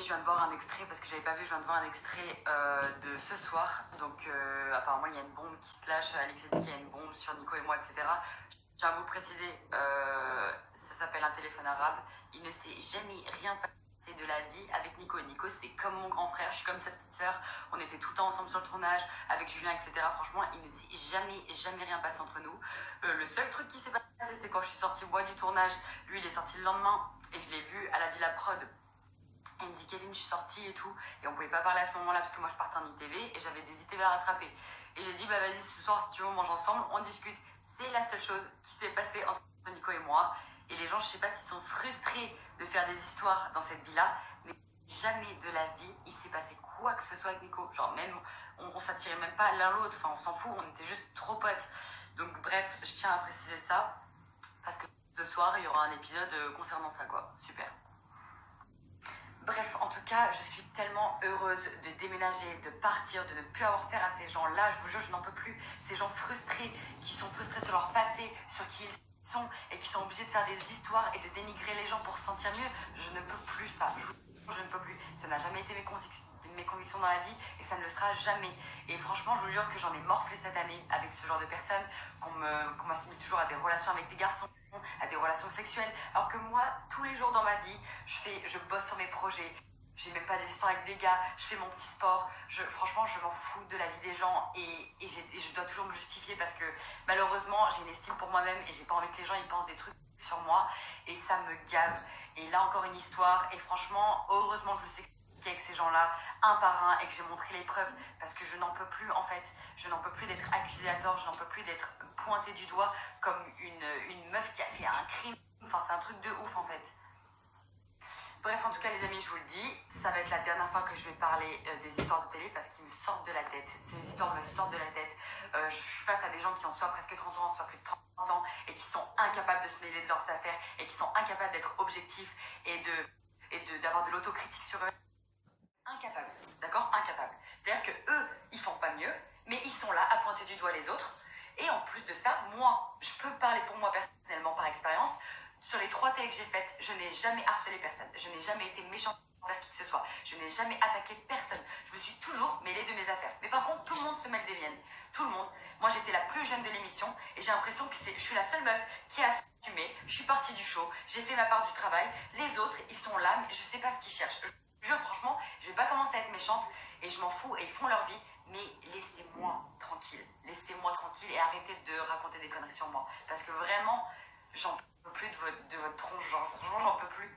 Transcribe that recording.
je viens de voir un extrait, parce que j'avais pas vu, je viens de voir un extrait de ce soir. Donc apparemment il y a une bombe qui se lâche, Alex a dit qu'il y a une bombe sur Nico et moi, etc. Je tiens à vous préciser, ça s'appelle un téléphone arabe. Il ne s'est jamais rien passé de la vie avec Nico. Nico c'est comme mon grand frère, je suis comme sa petite sœur. On était tout le temps ensemble sur le tournage, avec Julien, etc. Franchement, il ne s'est jamais rien passé entre nous. Le seul truc qui s'est passé, c'est quand je suis sortie moi du tournage. Lui il est sorti le lendemain et je l'ai vu à la Villa Prod. Il me dit Kéline, je suis sortie et tout, et on pouvait pas parler à ce moment-là parce que moi je partais en ITV et j'avais des ITV à rattraper. Et j'ai dit bah vas-y ce soir si tu veux on mange ensemble, on discute. C'est la seule chose qui s'est passée entre Nico et moi. Et les gens je sais pas s'ils sont frustrés de faire des histoires dans cette villa, mais jamais de la vie il s'est passé quoi que ce soit avec Nico. Genre même on s'attirait même pas l'un l'autre, enfin on s'en fout, on était juste trop potes. Donc bref, je tiens à préciser ça parce que ce soir il y aura un épisode concernant ça quoi. Super. Bref, en tout cas, je suis tellement heureuse de déménager, de partir, de ne plus avoir affaire à ces gens-là. Je vous jure, je n'en peux plus. Ces gens frustrés, qui sont frustrés sur leur passé, sur qui ils sont, et qui sont obligés de faire des histoires et de dénigrer les gens pour se sentir mieux. Je ne peux plus ça. Je ne peux plus. Ça n'a jamais été mes convictions dans la vie et ça ne le sera jamais. Et franchement, je vous jure que j'en ai morflé cette année avec ce genre de personnes, qu'on m'assimile toujours à des relations avec des garçons, à des relations sexuelles, alors que moi, tous les jours dans ma vie, je bosse sur mes projets, j'ai même pas des histoires avec des gars, je fais mon petit sport, franchement, je m'en fous de la vie des gens et je dois toujours me justifier parce que malheureusement, j'ai une estime pour moi-même et j'ai pas envie que les gens ils pensent des trucs sur moi et ça me gave. Et là, encore une histoire et franchement, heureusement que je le sais avec ces gens-là, un par un, et que j'ai montré les preuves, parce que je n'en peux plus en fait, je n'en peux plus d'être accusée à tort, je n'en peux plus d'être pointée du doigt comme une meuf qui a fait un crime, enfin c'est un truc de ouf en fait. Bref, en tout cas les amis, je vous le dis, ça va être la dernière fois que je vais parler des histoires de télé parce qu'ils me sortent de la tête, ces histoires me sortent de la tête. Je suis face à des gens qui ont soit presque 30 ans, soit plus de 30 ans, et qui sont incapables de se mêler de leurs affaires, et qui sont incapables d'être objectifs, et d'avoir de l'autocritique sur eux. Incapable, d'accord? Incapable. C'est-à-dire que eux, ils font pas mieux, mais ils sont là à pointer du doigt les autres. Et en plus de ça, moi, je peux parler pour moi personnellement par expérience. Sur les 3 télés que j'ai faites, je n'ai jamais harcelé personne. Je n'ai jamais été méchante envers qui que ce soit. Je n'ai jamais attaqué personne. Je me suis toujours mêlée de mes affaires. Mais par contre, tout le monde se mêle des miennes. Tout le monde. Moi, j'étais la plus jeune de l'émission et j'ai l'impression que je suis la seule meuf qui a assumé. Je suis partie du show, j'ai fait ma part du travail. Les autres, ils sont là, mais je sais pas ce qu'ils cherchent. Franchement, je vais pas commencer à être méchante et je m'en fous et ils font leur vie, mais laissez-moi tranquille. Laissez-moi tranquille et arrêtez de raconter des conneries sur moi. Parce que vraiment, j'en peux plus de votre tronche, genre franchement, j'en peux plus.